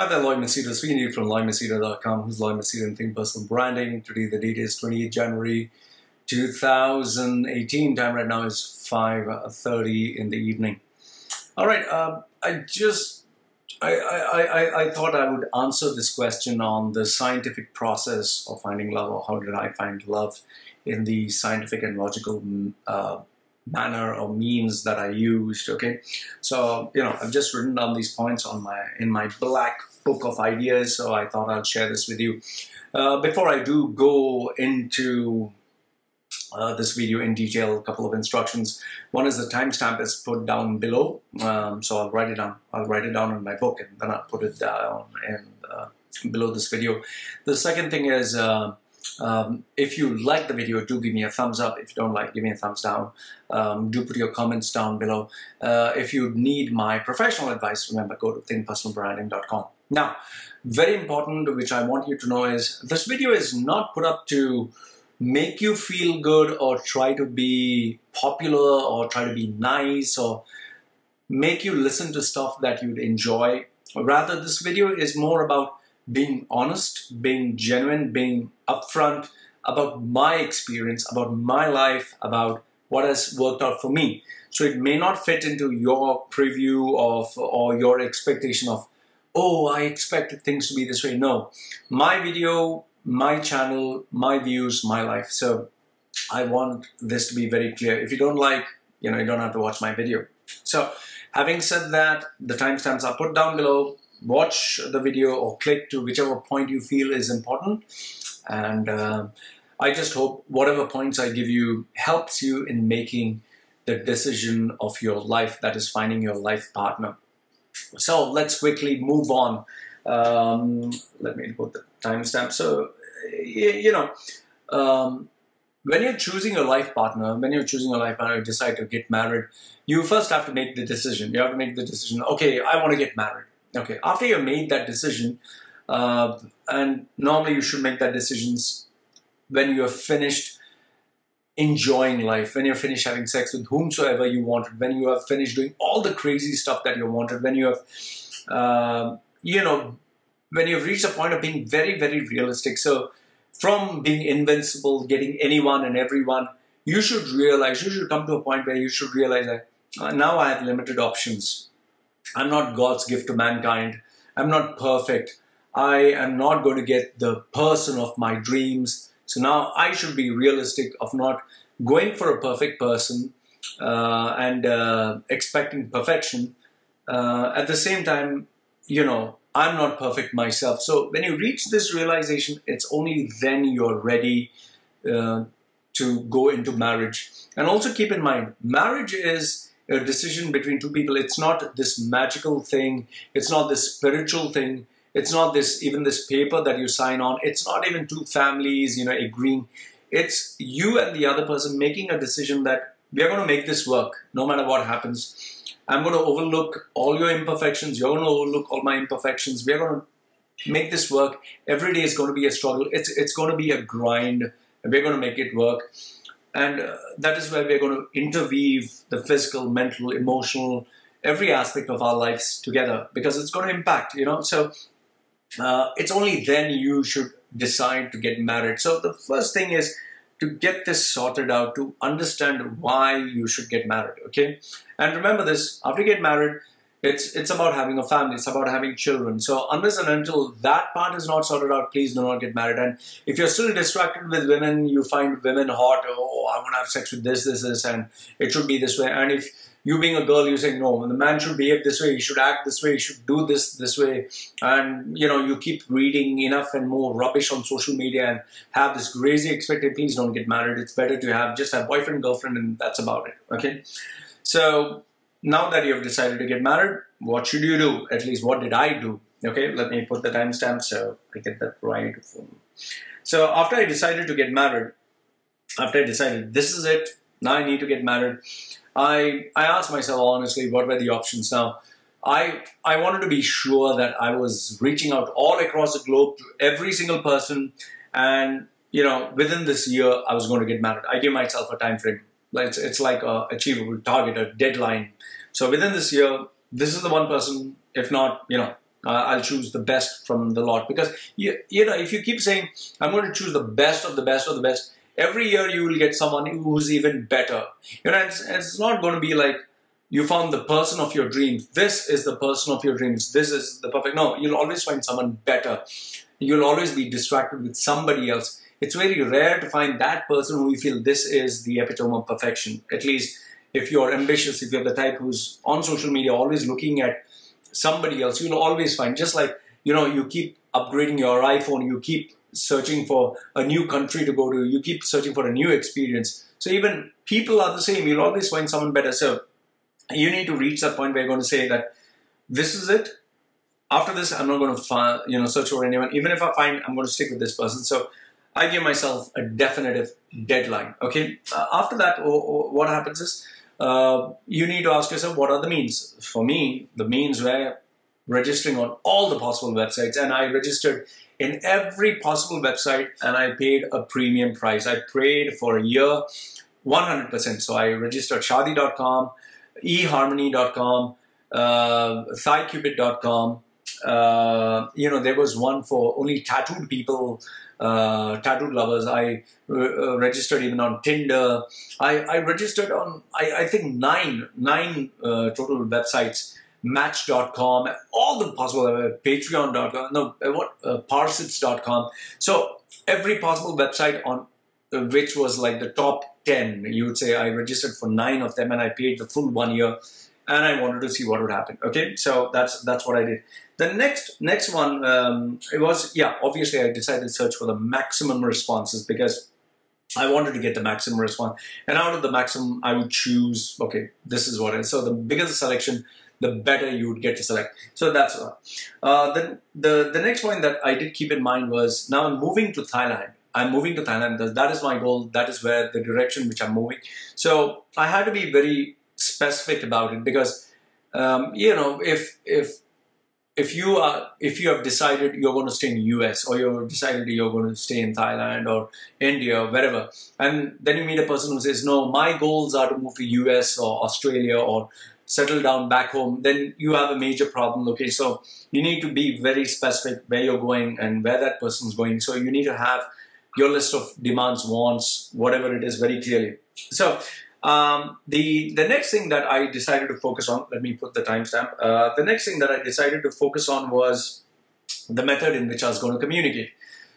Hi there, Lloyd Machedo, speaking to you from LloydMachedo.com. Who's Lloyd Machedo and Think Personal Branding. Today the date is 28th January 2018. Time right now is 5:30 in the evening. All right, I thought I would answer this question on the scientific process of finding love, or how did I find love in the scientific and logical manner or means that I used. Okay, so I've just written down these points on in my black book of ideas, so I thought I'll share this with you. Before I do go into this video in detail, a couple of instructions. One is the timestamp is put down below, so I'll write it down. I'll write it down in my book, and then I'll put it down below this video. The second thing is, if you like the video, do give me a thumbs up. If you don't like, give me a thumbs down. Do put your comments down below. If you need my professional advice, remember, go to thinkpersonalbranding.com. Now, very important, which I want you to know is, this video is not put up to make you feel good or try to be popular or try to be nice or make you listen to stuff that you'd enjoy. Rather, this video is more about being honest, being genuine, being upfront about my experience, about my life, about what has worked out for me. So it may not fit into your preview of or your expectation of, oh, I expected things to be this way. No, my video, my channel, my views, my life. So I want this to be very clear. If you don't like, you don't have to watch my video. So having said that, the timestamps are put down below. Watch the video or click to whichever point you feel is important. And I just hope whatever points I give you helps you in making the decision of your life, that is finding your life partner. So let's quickly move on. Let me put the timestamp. So, when you're choosing a life partner, you decide to get married, you first have to make the decision. You have to make the decision, okay, I want to get married. Okay, after you've made that decision, and normally you should make that decisions when you have finished enjoying life, when you're finished having sex with whomsoever you wanted, when you have finished doing all the crazy stuff that you wanted, when you have, when you've reached a point of being very, very realistic. So from being invincible, getting anyone and everyone, you should come to a point where you should realize that now I have limited options. I'm not God's gift to mankind. I'm not perfect. I am not going to get the person of my dreams. So now I should be realistic of not going for a perfect person and expecting perfection. At the same time, I'm not perfect myself. So when you reach this realization, it's only then you're ready to go into marriage. And also keep in mind, marriage is a decision between two people. It's not this magical thing. It's not this spiritual thing. It's not even this paper that you sign on. It's not even two families, agreeing. It's you and the other person making a decision that we are going to make this work no matter what happens. I'm going to overlook all your imperfections. You're going to overlook all my imperfections. We're going to make this work. Every day is going to be a struggle. It's going to be a grind. And we're going to make it work. And that is where we're going to interweave the physical, mental, emotional, every aspect of our lives together, because it's going to impact, So it's only then you should decide to get married. So the first thing is to get this sorted out, to understand why you should get married, okay? And remember this, after you get married, it's about having a family, it's about having children. So unless and until that part is not sorted out, please do not get married. And if you're still distracted with women, you find women hot, oh, I want to have sex with this, and it should be this way. And if you being a girl, you say, no, the man should behave this way, he should act this way, he should do this way. And, you keep reading enough and more rubbish on social media and have this crazy expectation, please don't get married. It's better to just have boyfriend, girlfriend, and that's about it, okay? So now that you have decided to get married, what should you do? At least what did I do? Okay, let me put the timestamp so I get that right. So after I decided to get married, this is it, now I need to get married, I asked myself honestly, what were the options? Now, I wanted to be sure that I was reaching out all across the globe to every single person, and within this year I was going to get married. I gave myself a time frame. It's like a achievable target, a deadline. So within this year, this is the one person. If not, I'll choose the best from the lot. Because, you know, if you keep saying, I'm going to choose the best of the best of the best, every year you will get someone who's even better. You know, it's not going to be like you found the person of your dreams. This is the person of your dreams. This is the perfect. No, you'll always find someone better. You'll always be distracted with somebody else. It's very rare to find that person who you feel this is the epitome of perfection. At least if you're ambitious, if you're the type who's on social media always looking at somebody else, you'll always find, just like, you know, you keep upgrading your iPhone, you keep searching for a new country to go to, you keep searching for a new experience. So even people are the same. You'll always find someone better. So you need to reach that point where you're going to say that this is it. After this, I'm not going to you know, search for anyone. Even if I find, I'm going to stick with this person. So I give myself a definitive deadline. Okay. After that, what happens is you need to ask yourself, what are the means? For me, the means were registering on all the possible websites, and I registered in every possible website, and I paid a premium price. I paid for a year 100%. So I registered shadi.com, eharmony.com, thighcupid.com. You know, there was one for only tattooed people, tattooed lovers. I registered even on Tinder. I registered on, I think nine total websites. Match.com, all the possible, Patreon.com, no, Parsits.com. So every possible website on which was like the top 10, you would say I registered for 9 of them, and I paid the full 1 year, and I wanted to see what would happen. Okay, so that's what I did. The next one, it was, yeah, obviously I decided to search for the maximum responses because I wanted to get the maximum response, and out of the maximum I would choose, okay, this is what it is. So the bigger the selection, the better you would get to select. So that's then the next point that I did keep in mind was, now I'm moving to Thailand. I'm moving to Thailand. That is my goal. That is where the direction which I'm moving. So I had to be very specific about it because you know, if you have decided you're going to stay in the US, or you've decided you're going to stay in Thailand or India or wherever, and then you meet a person who says, no, my goals are to move to US or Australia or settle down back home, then you have a major problem. Okay, so you need to be very specific where you're going and where that person's going. So you need to have your list of demands, wants, whatever it is, very clearly. So the next thing that I decided to focus on, let me put the timestamp. The next thing that I decided to focus on was the method in which I was going to communicate.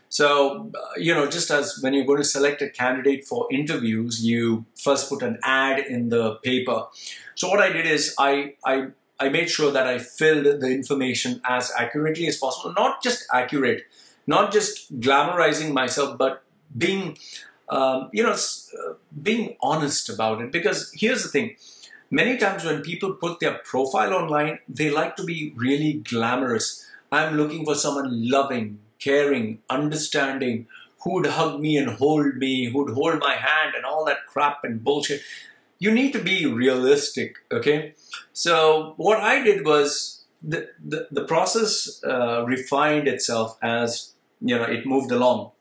So, you know, just as when you're going to select a candidate for interviews, you first put an ad in the paper. So what I did is I made sure that I filled the information as accurately as possible. Not just accurate, not just glamorizing myself, but being, you know, being honest about it. Because here's the thing. Many times when people put their profile online, they like to be really glamorous. I'm looking for someone loving, caring, understanding, who'd hug me and hold me, who'd hold my hand and all that crap and bullshit. You need to be realistic, okay? So what I did was the process refined itself as, you know, it moved along.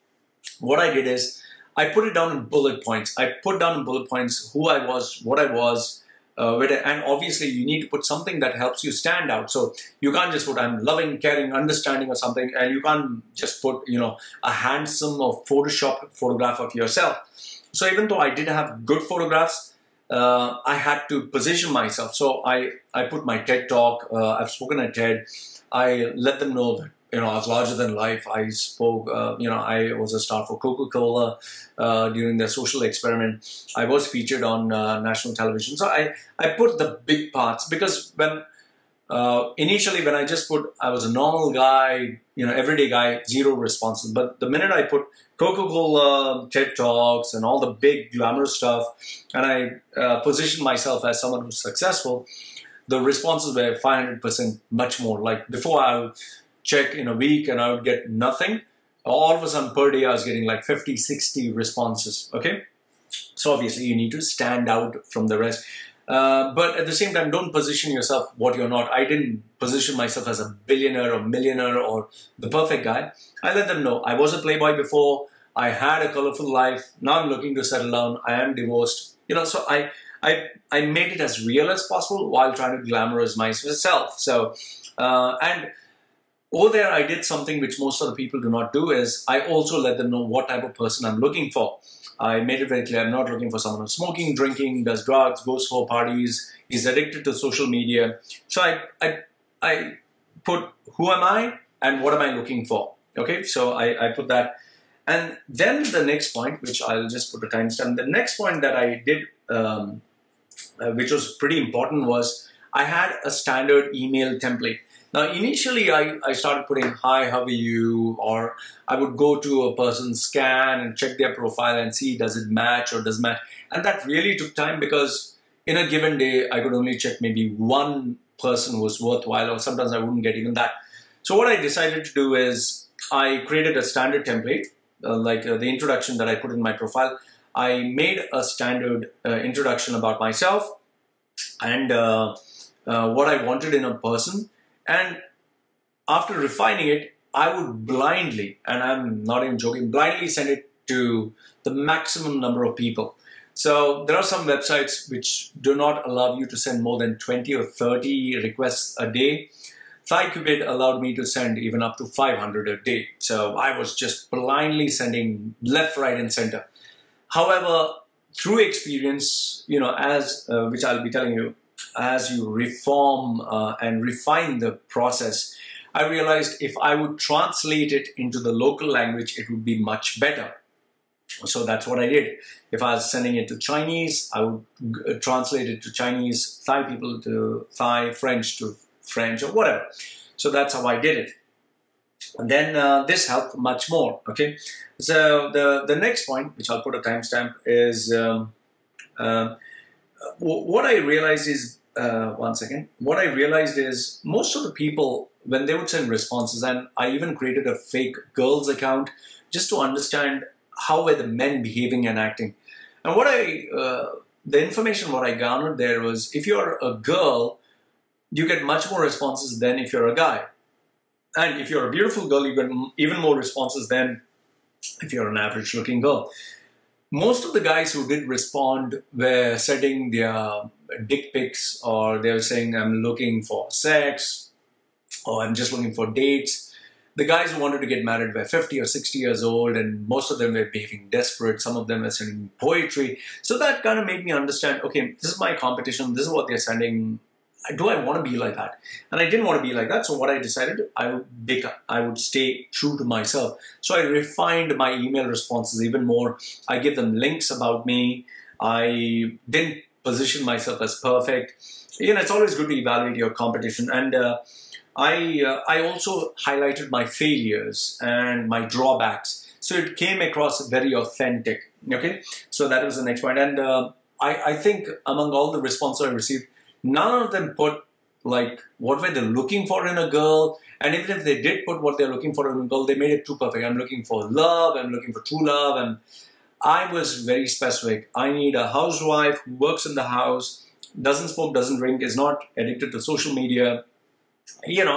What I did is I put it down in bullet points. I put down in bullet points who I was, what I was, and obviously you need to put something that helps you stand out. So you can't just put I'm loving, caring, understanding or something, and you can't just put, you know, a handsome or photoshopped photograph of yourself. So even though I did have good photographs, I had to position myself. So I put my TED talk, I've spoken at TED, I let them know that, you know, I was larger than life. I spoke, you know, I was a star for Coca-Cola during their social experiment. I was featured on national television. So I put the big parts because when initially when I just put I was a normal guy, you know, everyday guy, zero responses. But the minute I put Coca-Cola, TED Talks, and all the big glamorous stuff, and I positioned myself as someone who's successful, the responses were 500% much more. Like before, I would check in a week and I would get nothing. All of a sudden per day I was getting like 50, 60 responses, okay? So obviously you need to stand out from the rest. But at the same time, don't position yourself what you're not. I didn't position myself as a billionaire or millionaire or the perfect guy. I let them know I was a playboy before. I had a colorful life. Now I'm looking to settle down. I am divorced. You know, so I made it as real as possible while trying to glamorize myself. So, and over there, I did something which most of the people do not do, is I also let them know what type of person I'm looking for. I made it very clear, I'm not looking for someone who's smoking, drinking, does drugs, goes for parties, is addicted to social media. So I put who am I and what am I looking for. Okay, so I put that. And then the next point, which I'll just put a timestamp, the next point that I did, which was pretty important, was I had a standard email template. Now, initially, I started putting, hi, how are you? Or I would go to a person's scan and check their profile and see, does it match or doesn't match? And that really took time, because in a given day, I could only check maybe one person who was worthwhile, or sometimes I wouldn't get even that. So what I decided to do is I created a standard template, the introduction that I put in my profile. I made a standard introduction about myself and what I wanted in a person. And after refining it, I would blindly, and I'm not even joking, blindly send it to the maximum number of people. So there are some websites which do not allow you to send more than 20 or 30 requests a day. ThighCupid allowed me to send even up to 500 a day. So I was just blindly sending left, right, and center. However, through experience, which I'll be telling you, as you reform and refine the process, I realized if I would translate it into the local language, it would be much better. So that's what I did. If I was sending it to Chinese, I would translate it to Chinese, Thai people to Thai, French to French, or whatever. So that's how I did it. And then this helped much more. Okay. So the next point, which I'll put a timestamp, is what I realized is, what I realized is most of the people, when they would send responses, and I even created a fake girls account just to understand how were the men behaving and acting. And what the information what I garnered there was, if you're a girl, you get much more responses than if you're a guy. And if you're a beautiful girl, you get even more responses than if you're an average looking girl. Most of the guys who did respond were sending their dick pics, or they were saying, I'm looking for sex, or I'm just looking for dates. The guys who wanted to get married were 50 or 60 years old, and most of them were behaving desperate. Some of them were sending poetry. So that kind of made me understand, okay, this is my competition. This is what they're sending. Do I want to be like that? And I didn't want to be like that. So what I decided, I would stay true to myself. So I refined my email responses even more. I give them links about me. I didn't position myself as perfect. It's always good to evaluate your competition. And I also highlighted my failures and my drawbacks. So it came across very authentic. Okay. So that was the next point. And I think among all the responses I received, none of them put like what were they looking for in a girl. And even if they did put what they're looking for in a girl, they made it too perfect. I'm looking for love. I'm looking for true love. And I was very specific. I need a housewife who works in the house, doesn't smoke, doesn't drink, is not addicted to social media,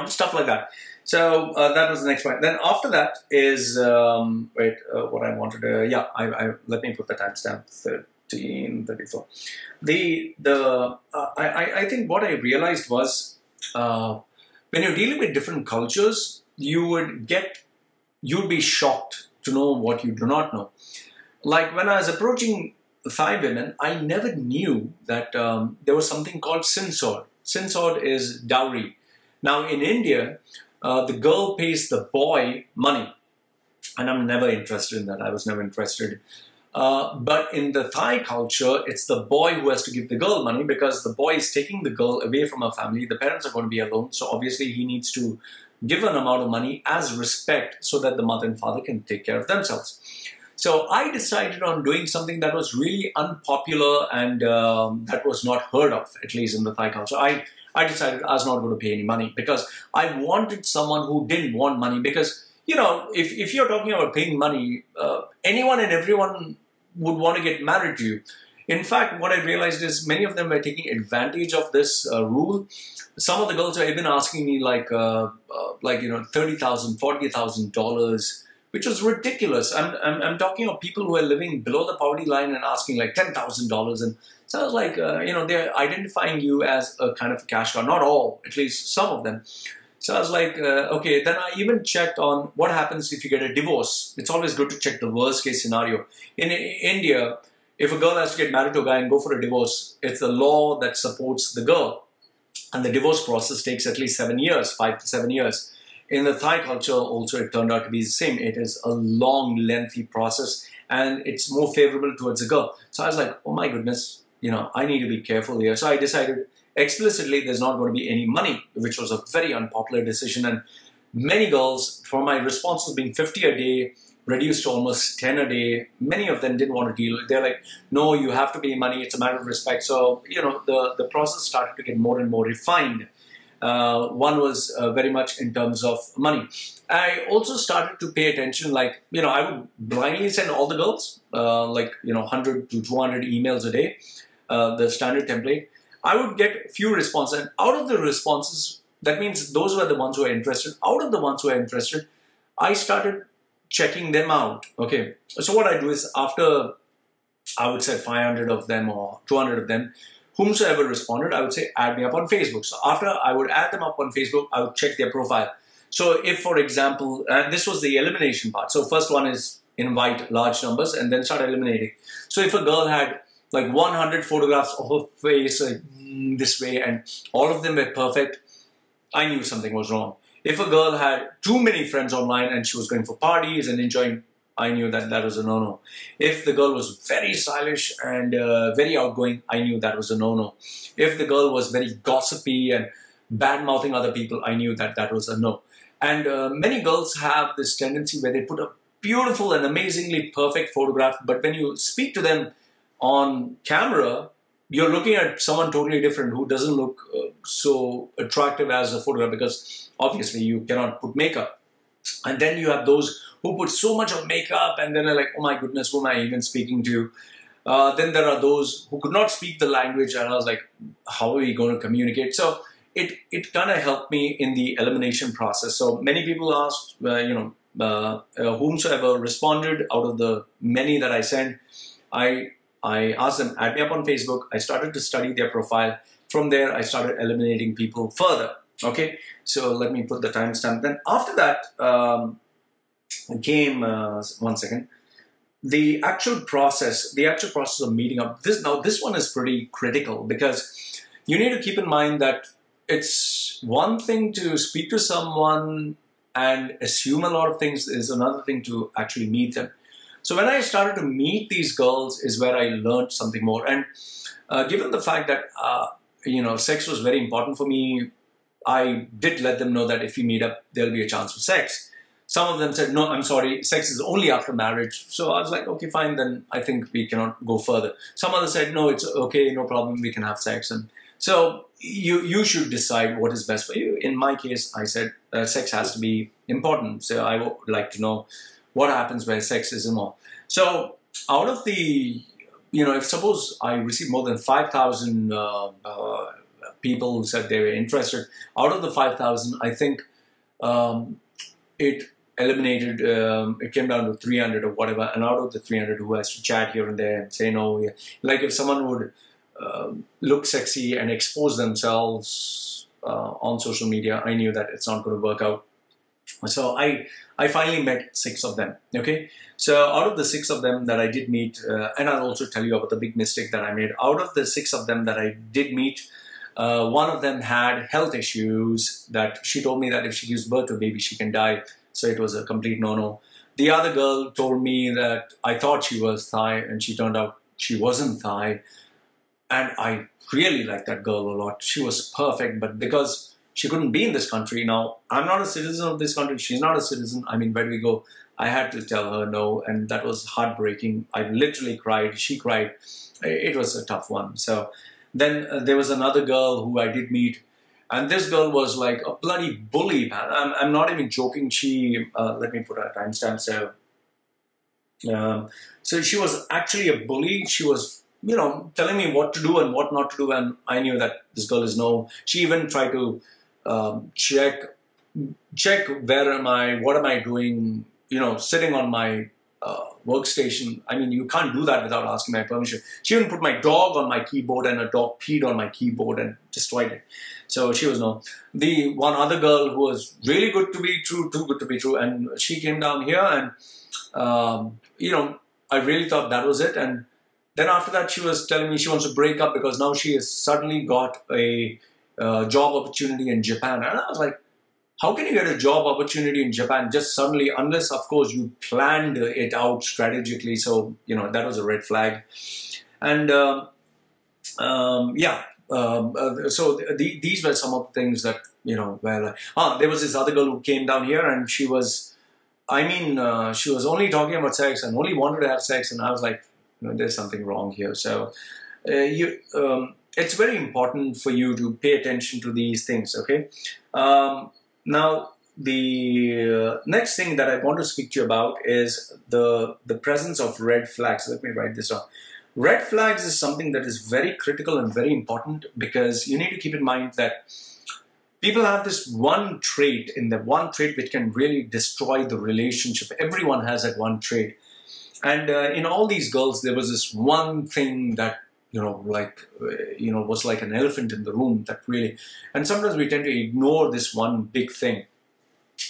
stuff like that. So that was the next point. Then after that is, what I wanted to, let me put the timestamp, 1334. I think what I realized was, when you're dealing with different cultures, you'd be shocked to know what you do not know. Like when I was approaching Thai women, I never knew that there was something called sinsod. Sinsod is dowry. Now in India, the girl pays the boy money. And I'm never interested in that. I was never interested. But in the Thai culture, it's the boy who has to give the girl money, because the boy is taking the girl away from her family. The parents are going to be alone. So obviously he needs to give an amount of money as respect so that the mother and father can take care of themselves. So I decided on doing something that was really unpopular and that was not heard of, at least in the Thai culture. I decided I was not going to pay any money, because I wanted someone who didn't want money. Because, if you're talking about paying money, anyone and everyone would want to get married to you. In fact, what I realized is many of them were taking advantage of this rule. Some of the girls were even asking me $30,000, $40,000, which was ridiculous. I'm talking of people who are living below the poverty line and asking like $10,000. And so I was like, they're identifying you as a kind of a cash cow. Not all, at least some of them. So I was like, okay. Then I even checked on what happens if you get a divorce. It's always good to check the worst case scenario. In India, if a girl has to get married to a guy and go for a divorce, it's the law that supports the girl. And the divorce process takes at least 7 years, 5 to 7 years. In the Thai culture also, it turned out to be the same. It is a long, lengthy process, and it's more favorable towards the girl. So I was like, oh my goodness, I need to be careful here. So I decided explicitly there's not going to be any money, which was a very unpopular decision. And many girls, from my responses being 50 a day, reduced to almost 10 a day, many of them didn't want to deal. They're like, no, you have to pay money. It's a matter of respect. So, the process started to get more and more refined. One was very much in terms of money. I also started to pay attention, like, I would blindly send all the girls, 100 to 200 emails a day, the standard template. I would get a few responses, and out of the responses, that means those were the ones who are interested. Out of the ones who are interested, I started checking them out. Okay, so what I do is, after I would say 500 of them or 200 of them, whomsoever responded, I would say, add me up on Facebook. So after I would add them up on Facebook, I would check their profile. So if, for example, and this was the elimination part. So first one is invite large numbers and then start eliminating. So if a girl had like 100 photographs of her face this way and all of them were perfect, I knew something was wrong. If a girl had too many friends online and she was going for parties and enjoying, I knew that that was a no-no. If the girl was very stylish and very outgoing, I knew that was a no-no. If the girl was very gossipy and bad-mouthing other people, I knew that that was a no. And many girls have this tendency where they put a beautiful and amazingly perfect photograph, but when you speak to them on camera, you're looking at someone totally different who doesn't look so attractive as a photograph, because obviously you cannot put makeup. And then you have those who put so much of makeup and then they're like, oh my goodness, who am I even speaking to? Then there are those who could not speak the language, and I was like, how are we going to communicate? So it kind of helped me in the elimination process. So many people asked, whomsoever responded out of the many that I sent, I asked them, add me up on Facebook. I started to study their profile. From there, I started eliminating people further. Okay, so let me put the timestamp. Then after that came, one second, the actual process of meeting up. This one is pretty critical, because you need to keep in mind that it's one thing to speak to someone and assume a lot of things, is another thing to actually meet them. So when I started to meet these girls is where I learned something more. And given the fact that, sex was very important for me, I did let them know that if we meet up, there'll be a chance for sex. Some of them said, no, I'm sorry, sex is only after marriage. So I was like, okay, fine, then I think we cannot go further. Some others said, no, it's okay, no problem, we can have sex. And so you should decide what is best for you. In my case, I said sex has to be important. So I would like to know what happens where sex is involved. So out of the, if suppose I received more than 5,000 people who said they were interested, out of the 5,000, I think it eliminated, it came down to 300 or whatever, and out of the 300 who has to chat here and there and say no, yeah. Like if someone would look sexy and expose themselves on social media, I knew that it's not going to work out. So I finally met 6 of them, okay? So out of the 6 of them that I did meet, and I'll also tell you about the big mistake that I made. Out of the 6 of them that I did meet, one of them had health issues that she told me that if she gives birth to a baby, she can die. So it was a complete no-no. The other girl told me that I thought she was Thai, and she turned out she wasn't Thai. And I really liked that girl a lot. She was perfect, but because she couldn't be in this country. Now, I'm not a citizen of this country. She's not a citizen. I mean, where do we go? I had to tell her no, and that was heartbreaking. I literally cried. She cried. It was a tough one. So then there was another girl who I did meet, and this girl was like a bloody bully, man. I'm not even joking. She, let me put a timestamp. So she was actually a bully. She was, telling me what to do and what not to do, and I knew that this girl is no. She even tried to check where am I, what am I doing, sitting on my workstation. I mean, you can't do that without asking my permission. She even put my dog on my keyboard, and a dog peed on my keyboard and destroyed it. So she was no. The one other girl who was really good to be true, too good to be true, and she came down here, and you know, I really thought that was it. And then after that, she was telling me she wants to break up because now she has suddenly got a job opportunity in Japan. And I was like, how can you get a job opportunity in Japan just suddenly, unless, of course, you planned it out strategically? So, you know, that was a red flag. And these were some of the things that, you know, where there was this other girl who came down here, and she was, she was only talking about sex and only wanted to have sex. And I was like, you know, there's something wrong here. So it's very important for you to pay attention to these things, okay? Now, the next thing that I want to speak to you about is the presence of red flags. Let me write this down. Red flags is something that is very critical and very important, because you need to keep in mind that people have this one trait which can really destroy the relationship. Everyone has that one trait. And in all these girls, there was this one thing that, was like an elephant in the room that really, and sometimes we tend to ignore this one big thing.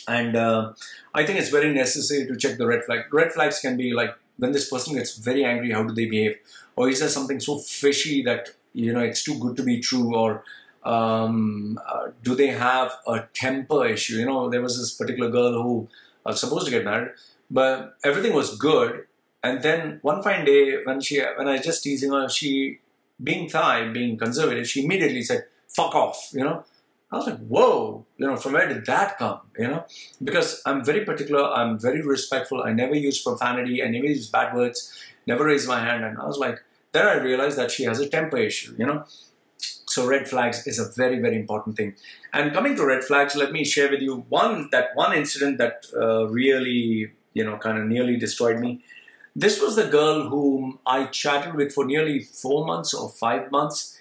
And I think it's very necessary to check the red flag. Red flags can be like when this person gets very angry, how do they behave? Or is there something so fishy that, you know, it's too good to be true? Or do they have a temper issue? You know, there was this particular girl who was supposed to get married, but everything was good. And then one fine day, when I was just teasing her, she, being Thai, being conservative, she immediately said, "Fuck off," you know. I was like, whoa, you know, from where did that come, you know? Because I'm very particular, I'm very respectful, I never use profanity, I never use bad words, never raise my hand. And I was like, then I realized that she has a temper issue, you know? So red flags is a very, very important thing. And coming to red flags, let me share with you one incident that really, you know, kind of nearly destroyed me. This was the girl whom I chatted with for nearly 4 months or 5 months.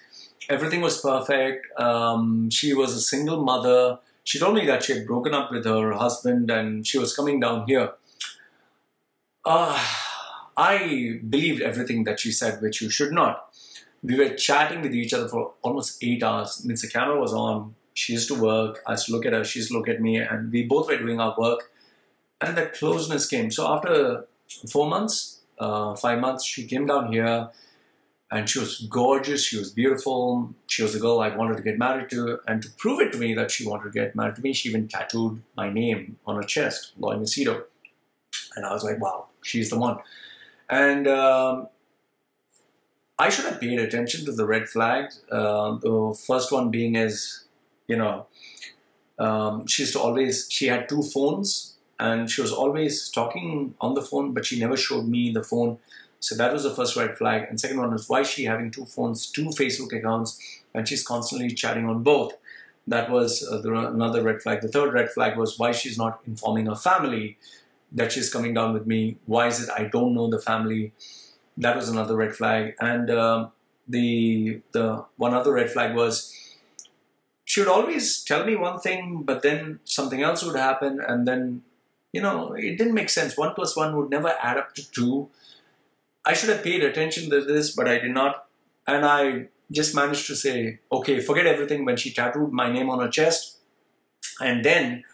Everything was perfect. She was a single mother. She told me that she had broken up with her husband and she was coming down here. I believed everything that she said, which you should not. We were chatting with each other for almost 8 hours. Means the camera was on. She used to work. I used to look at her. She used to look at me. And we both were doing our work. And that closeness came. So after 4 months, 5 months, she came down here. And she was gorgeous, she was beautiful, she was the girl I wanted to get married to. And to prove it to me that she wanted to get married to me, she even tattooed my name on her chest, Machedo. And I was like, wow, she's the one. And I should have paid attention to the red flags. The first one being is, you know, she had 2 phones and she was always talking on the phone, but she never showed me the phone. So that was the first red flag. And second one was, why is she having 2 phones, 2 Facebook accounts, and she's constantly chatting on both? That was another red flag. The third red flag was why she's not informing her family that she's coming down with me. Why is it I don't know the family? That was another red flag. And the one other red flag was she would always tell me one thing, but then something else would happen. And then, you know, it didn't make sense. 1 + 1 would never add up to 2. I should have paid attention to this, but I did not. And I just managed to say, okay, forget everything, when she tattooed my name on her chest. And then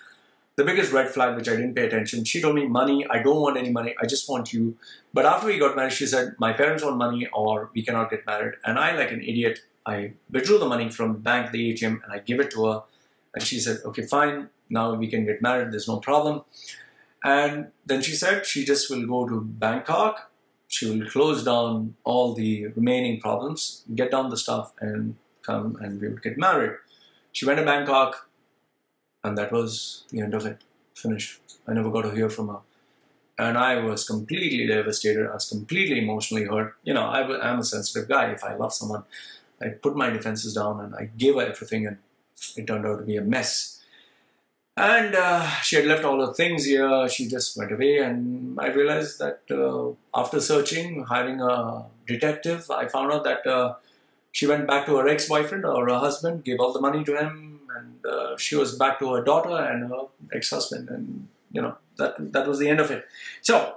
the biggest red flag, which I didn't pay attention, she told me, money, I don't want any money, I just want you. But after we got married, she said, my parents want money or we cannot get married. And I, like an idiot, I withdrew the money from the bank, the ATM, and I give it to her. And she said, okay, fine, now we can get married, there's no problem. And then she said she just will go to Bangkok. She will close down all the remaining problems, get down the stuff, and come and we would get married. She went to Bangkok, and that was the end of it. Finished. I never got to hear from her. And I was completely devastated. I was completely emotionally hurt. You know, I'm a sensitive guy. If I love someone, I put my defenses down and I gave her everything, and it turned out to be a mess. And she had left all her things here. She just went away, and I realized that after searching, hiring a detective, I found out that she went back to her ex-boyfriend or her husband, gave all the money to him, and she was back to her daughter and her ex-husband, and you know, that was the end of it. So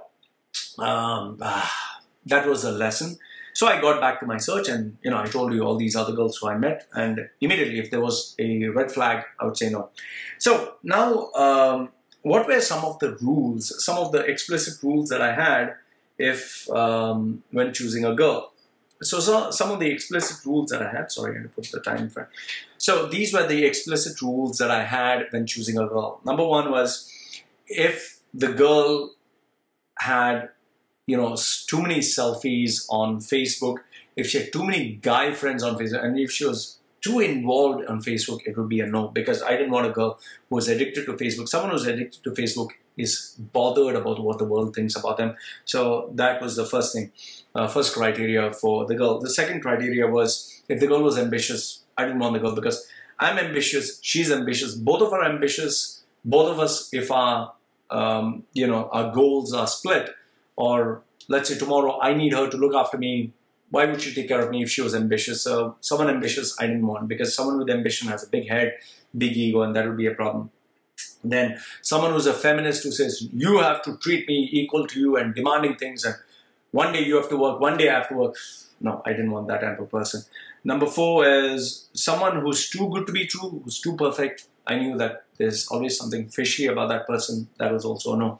That was a lesson. So I got back to my search, and I told you all these other girls who I met, and immediately if there was a red flag, I would say no. So now, what were some of the rules, some of the explicit rules that I had if when choosing a girl? So some of the explicit rules that I had, sorry, I had to put the time in front. So these were the explicit rules that I had when choosing a girl. Number one was, if the girl had too many selfies on Facebook, if she had too many guy friends on Facebook, and if she was too involved on Facebook, it would be a no, because I didn't want a girl who was addicted to Facebook. Someone who's addicted to Facebook is bothered about what the world thinks about them. So that was the first thing, first criteria for the girl. The second criteria was, if the girl was ambitious, I didn't want the girl, because I'm ambitious, she's ambitious, both of us are ambitious. Both of us, if our our goals are split, or let's say tomorrow I need her to look after me, why would she take care of me if she was ambitious? So someone ambitious I didn't want, because someone with ambition has a big head, big ego, and that would be a problem. Then someone who's a feminist who says, you have to treat me equal to you and demanding things, and one day you have to work, one day I have to work. No, I didn't want that type of person. Number four is someone who's too good to be true, who's too perfect. I knew that there's always something fishy about that person. That was also a no.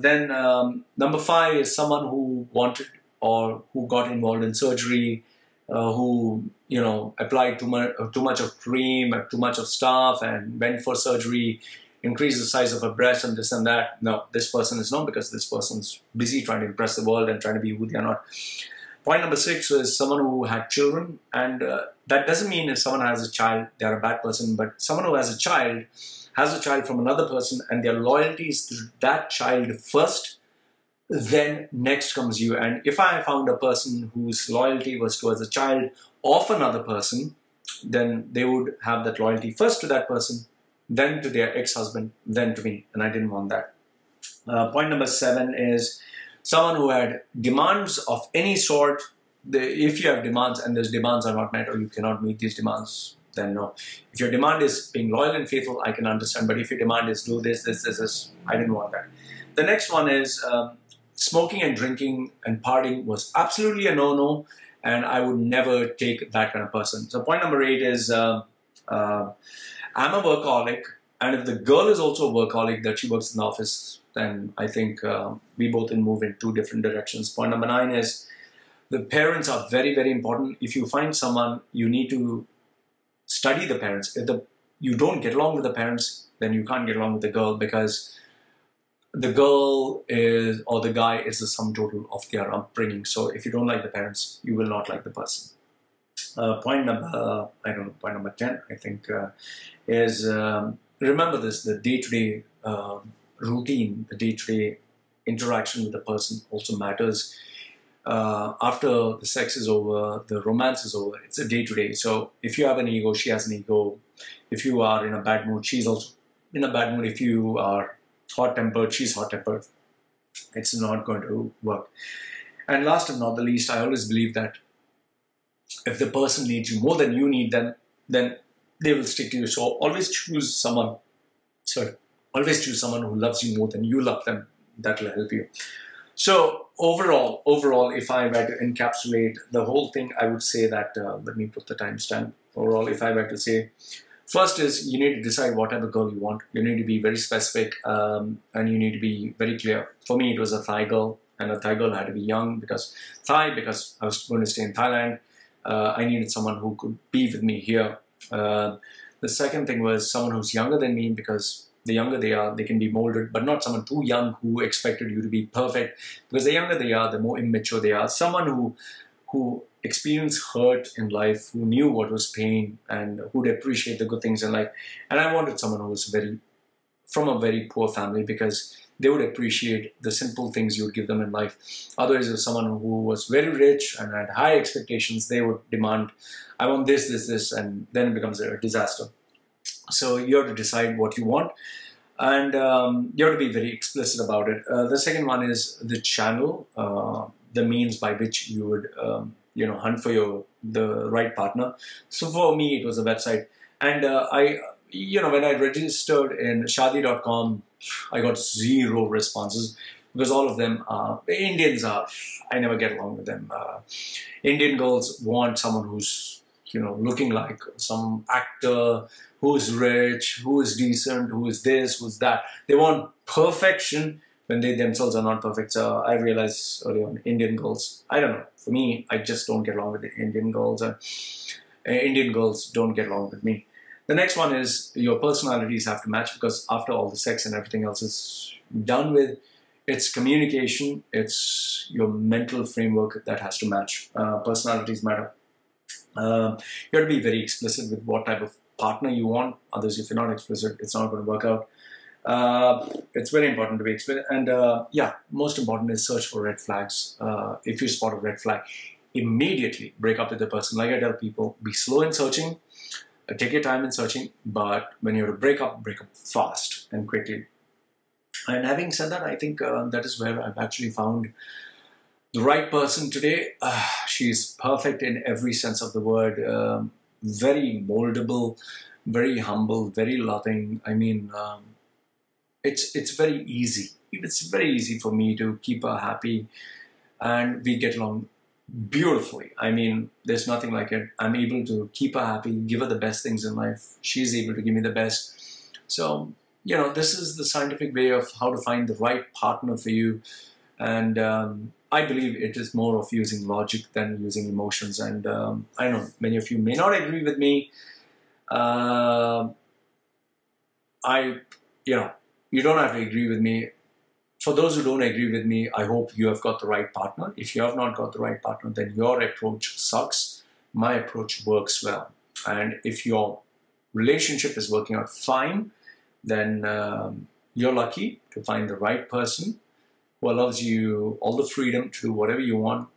Then number five is someone who wanted or who got involved in surgery, who applied too much of cream, too much of stuff, and went for surgery, increased the size of her breast and this and that. No, this person is no, because this person's busy trying to impress the world and trying to be who they are not. Point number six is someone who had children, and that doesn't mean if someone has a child, they're a bad person, but someone who has a child from another person, and their loyalty is to that child first, then next comes you. And if I found a person whose loyalty was towards a child of another person, then they would have that loyalty first to that person, then to their ex-husband, then to me, and I didn't want that. Point number seven is someone who had demands of any sort. If you have demands and those demands are not met, or you cannot meet these demands, then no. If your demand is being loyal and faithful, I can understand. But if your demand is do this, I didn't want that. The next one is smoking and drinking and partying was absolutely a no-no, and I would never take that kind of person. So point number eight is I'm a workaholic, and if the girl is also a workaholic, that she works in the office, then I think we both can move in two different directions. Point number nine is the parents are very, very important. If you find someone, you need to study the parents. If you don't get along with the parents, then you can't get along with the girl, because the girl is, or the guy is the sum total of their upbringing. So if you don't like the parents, you will not like the person. Point number 10, I think, is remember this: the day-to-day routine, the day-to-day interaction with the person also matters. After the sex is over, the romance is over, it's a day-to-day. So if you have an ego, she has an ego. If you are in a bad mood, she's also in a bad mood. If you are hot-tempered, she's hot-tempered. It's not going to work. And last but not the least, I always believe that if the person needs you more than you need them, then they will stick to you. So always choose someone who loves you more than you love them. That will help you. So overall, if I were to encapsulate the whole thing, I would say that, let me put the timestamp. Overall, if I were to say, first is you need to decide what type of girl you want. You need to be very specific, and you need to be very clear. For me, it was a Thai girl, and a Thai girl had to be young, because I was going to stay in Thailand. I needed someone who could be with me here. The second thing was someone who's younger than me, because the younger they are, they can be molded, but not someone too young who expected you to be perfect. Because the younger they are, the more immature they are. Someone who experienced hurt in life, who knew what was pain, and who would appreciate the good things in life. And I wanted someone who was from a very poor family, because they would appreciate the simple things you would give them in life. Otherwise, if someone who was very rich and had high expectations, they would demand, I want this, and then it becomes a disaster. So you have to decide what you want, and you have to be very explicit about it. The second one is the channel, the means by which you would hunt for the right partner. So for me, it was a website, and when I registered in Shadi.com, I got 0 responses. because all of them are, Indians are, I never get along with them. Indian girls want someone who's, looking like some actor, who's rich, who is decent, who is this, who's that. They want perfection when they themselves are not perfect. So I realized early on, Indian girls, I don't know, for me, I just don't get along with the Indian girls. Indian girls don't get along with me. The next one is your personalities have to match, because after all the sex and everything else is done with, it's communication, it's your mental framework that has to match. Personalities matter. You have to be very explicit with what type of partner you want. Others, if you're not explicit, it's not going to work out. It's very important to be explicit. And yeah, most important is search for red flags. If you spot a red flag, immediately break up with the person. Like I tell people, be slow in searching, take your time in searching, but when you have to break up fast and quickly. And having said that, I think that is where I've actually found the right person today. She's perfect in every sense of the word. Very moldable, very humble, very loving. I mean, it's very easy. It's very easy for me to keep her happy, and we get along beautifully. I mean, there's nothing like it. I'm able to keep her happy, give her the best things in life. She's able to give me the best. So, this is the scientific way of how to find the right partner for you. And I believe it is more of using logic than using emotions. And I know many of you may not agree with me. You don't have to agree with me. For those who don't agree with me, I hope you have got the right partner. If you have not got the right partner, then your approach sucks. My approach works well. And if your relationship is working out fine, then you're lucky to find the right person who allows you all the freedom to do whatever you want.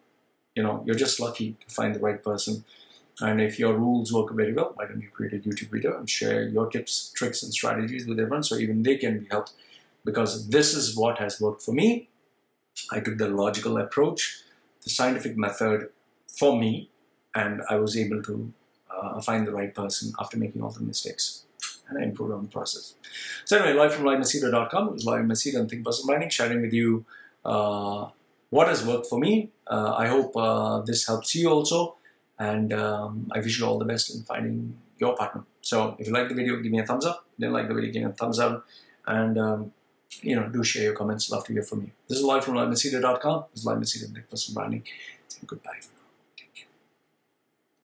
You're just lucky to find the right person. And if your rules work very well, why don't you create a YouTube video and share your tips, tricks, and strategies with everyone so even they can be helped? Because this is what has worked for me. I took the logical approach, the scientific method for me, and I was able to find the right person after making all the mistakes. And I improved on the process. So anyway, live from Machedo.com. It was live Machedo and Think Personal Branding, sharing with you what has worked for me. I hope this helps you also. And I wish you all the best in finding your partner. So if you like the video, give me a thumbs up. If you didn't like the video, give me a thumbs up. And do share your comments. Love to hear from you. This is live from Machedo.com. This is live Machedo and Think Personal Branding. Say goodbye.